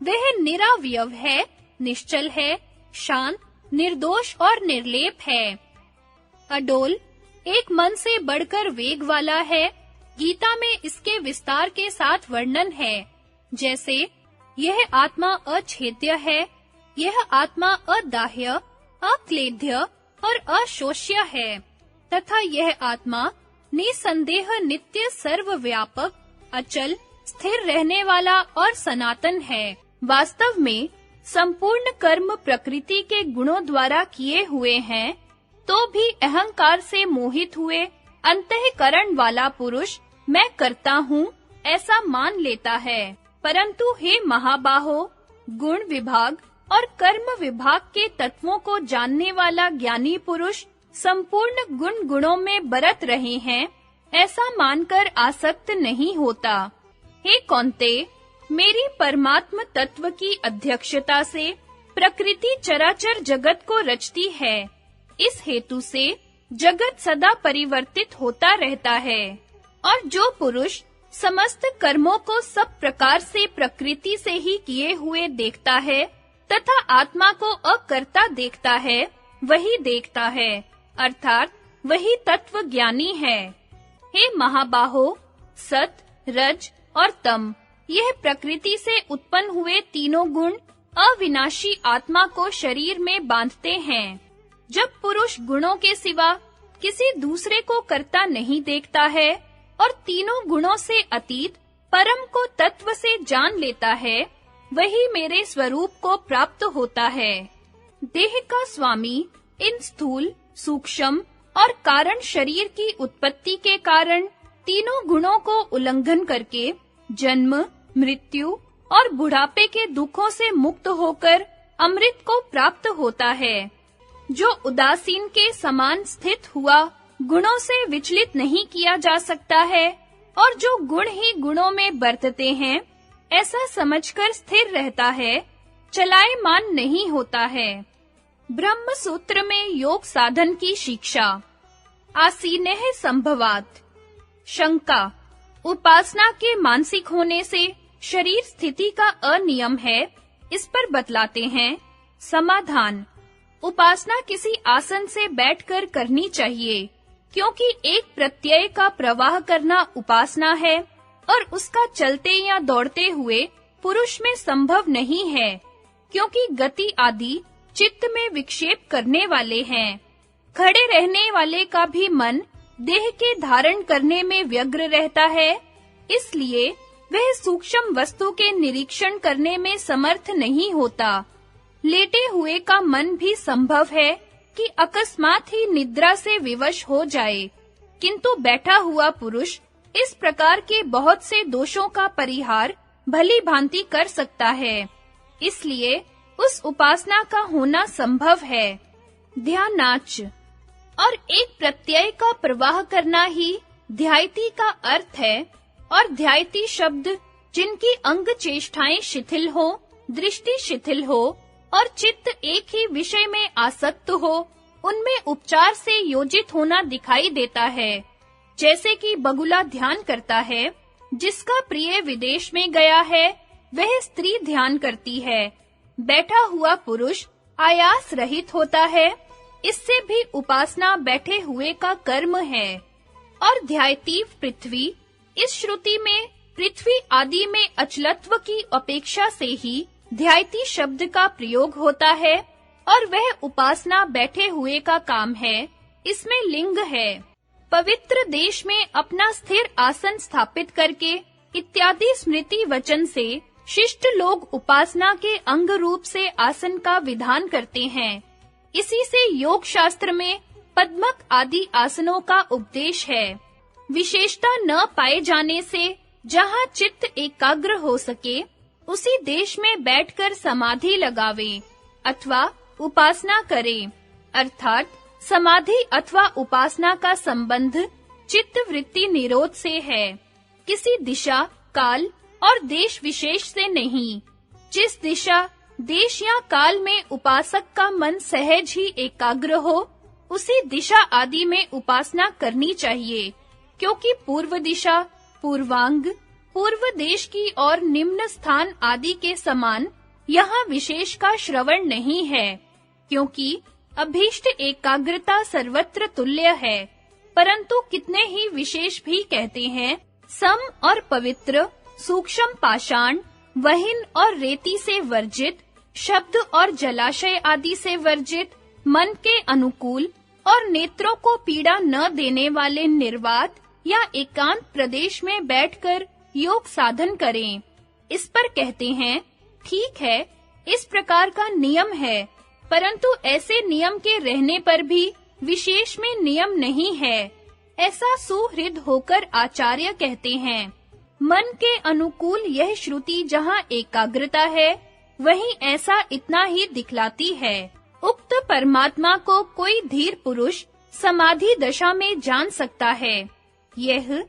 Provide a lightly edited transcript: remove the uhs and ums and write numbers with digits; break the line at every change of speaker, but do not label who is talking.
वह निरावयव है, निश्चल है, शांत, निर्दोष और निर्लेप है। अडोल, एक मन से बढ़कर वेग वाला है। गीता में इसके विस्तार के साथ वर्णन है, जैसे यह आत्मा अछेद्य है, यह आत्मा अदाह्य, अक्लेद्य और अशोष्य है, तथा यह आत्मा निसंदेह नित्य सर्वव्यापक, अचल, स्थिर रहने वाला और सनातन है। वास्तव में संपूर्ण कर्म प्रकृति के गुणों द्वारा किए हुए हैं, तो भी अहंकार से मोहित हुए अंतःकरण वाला पुरुष मैं करता हूँ ऐसा मान लेता है। परंतु हे महाबाहो, गुण विभाग और कर्म विभाग के तत्वों को जानने वाला ज्ञानी पुरुष संपूर्ण गुण गुणों में बरत रहे हैं ऐसा मानकर आसक्त नहीं होता। हे कौन्तेय, मेरी परमात्म तत्व की अध्यक्षता से प्रकृति चराचर जगत को रचती है। इस हेतु से जगत सदा परिवर्तित होता रहता है, और जो पुरुष समस्त कर्मों को सब प्रकार से प्रकृति से ही किए हुए देखता है तथा आत्मा को अकर्ता देखता है, वही देखता है, अर्थात वही तत्व ज्ञानी है। हे महाबाहो, सत, रज और तम, यह प्रकृति से उत्पन्न हुए तीनों गुण अविनाशी आत्मा को शरीर में बांधते हैं। जब पुरुष गुणों के सिवा किसी दूसरे को करता नहीं देखता है और तीनों गुणों से अतीत परम को तत्व से जान लेता है, वही मेरे स्वरूप को प्राप्त होता है। देह का स्वामी इन स्थूल, सूक्ष्म और कारण शरीर की उत्पत्ति के कारण तीनों गुणों को उल्लंघन करके जन्म, मृत्यु और बुढ़ापे के दुखों से मुक्त होकर अमृत को प्राप्त होता है। जो उदासीन के समान स्थित हुआ गुणों से विचलित नहीं किया जा सकता है, और जो गुण ही गुणों में बरतते हैं ऐसा समझकर स्थिर रहता है, चलायमान नहीं होता है। ब्रह्म सूत्र में योग साधन की शिक्षा। आसीनः संभवात्। शंका, उपासना के मानसिक होने से शरीर स्थिति का अनियम है, इस पर बतलाते हैं। समाधान, उपासना किसी आसन से बैठकर करनी चाहिए, क्योंकि एक प्रत्यय का प्रवाह करना उपासना है और उसका चलते या दौड़ते हुए पुरुष में संभव नहीं है, क्योंकि गति आदि चित्त में विक्षेप करने वाले हैं। खड़े रहने वाले का भी मन देह के धारण करने में व्यग्र रहता है, इसलिए वह सूक्ष्म वस्तु के निरीक्षण करने में समर्थ नहीं होता। लेटे हुए का मन भी संभव है कि अकस्मात ही निद्रा से विवश हो जाए, किंतु बैठा हुआ पुरुष इस प्रकार के बहुत से दोषों का परिहार भली भांति कर सकता है, इसलिए उस उपासना का होना संभव है। ध्यानाच, और एक प्रत्यय का प्रवाह करना ही ध्यायति का अर्थ है, और ध्यायति शब्द जिनकी अंग चेष्टाएं शिथिल हो, दृष्टि शिथिल हो और चित्त एक ही विषय में आसक्त हो, उनमें उपचार से योजित होना दिखाई देता है। जैसे कि बगुला ध्यान करता है, जिसका प्रिय विदेश में गया है, वह स्त्री ध्यान करती है। बैठा हुआ पुरुष आयास रहित होता है, इससे भी उपासना बैठे हुए का कर्म है। और ध्यायति पृथ्वी, इस श्रुति में पृथ्वी आदि में अचलत्व की अपेक्षा से ही ध्यायति शब्द का प्रयोग होता है, और वह उपासना बैठे हुए का काम है। इसमें लिंग है। पवित्र देश में अपना स्थिर आसन स्थापित करके इत्यादि स्मृति वचन से शिष्ट लोग उपासना के अंग रूप से आसन का विधान करते हैं। इसी से योग शास्त्र में पद्मक आदि आसनों का उपदेश है। विशेषता न पाए जाने से जहाँ चित्त एकाग्र हो सके, उसी देश में बैठकर समाधि लगावे अथवा उपासना करे। अर्थात समाधि अथवा उपासना का संबंध चित्त वृत्ति निरोध से है, किसी दिशा, काल और देश विशेष से नहीं। जिस दिशा, देश या काल में उपासक का मन सहज ही एकाग्र हो, उसी दिशा आदि में उपासना करनी चाहिए, क्योंकि पूर्व दिशा, पूर्वांग, पूर्व देश की और निम्न स्थान आदि के समान यहाँ विशेष का श्रवण नहीं है, क्योंकि अभीष्ट एकाग्रता सर्वत्र तुल्य है। परंतु कितने ही विशेष भी कहते हैं, सम और पवित्र, सूक्ष्म पाषाण, वहिन और रेती से वर्जित, शब्द और जलाशय आदि से वर्जित, मन के अनुकूल और नेत्रों को पीड़ा न देने वाले निर्वात या एकांत प्रदेश में बैठकर योग साधन करें। इस पर कहते हैं, ठीक है, इस प्रकार का नियम है, परंतु ऐसे नियम के रहने पर भी विशेष में नियम नहीं है। ऐसा सुहृद होकर आचार्य कहते हैं, मन के अनुकूल यह श्रुति जहाँ एकाग्रता है, वहीं ऐसा इतना ही दिखलाती है। उक्त परमात्मा को कोई धीर पुरुष समाधि दशा में जान सकता है। यह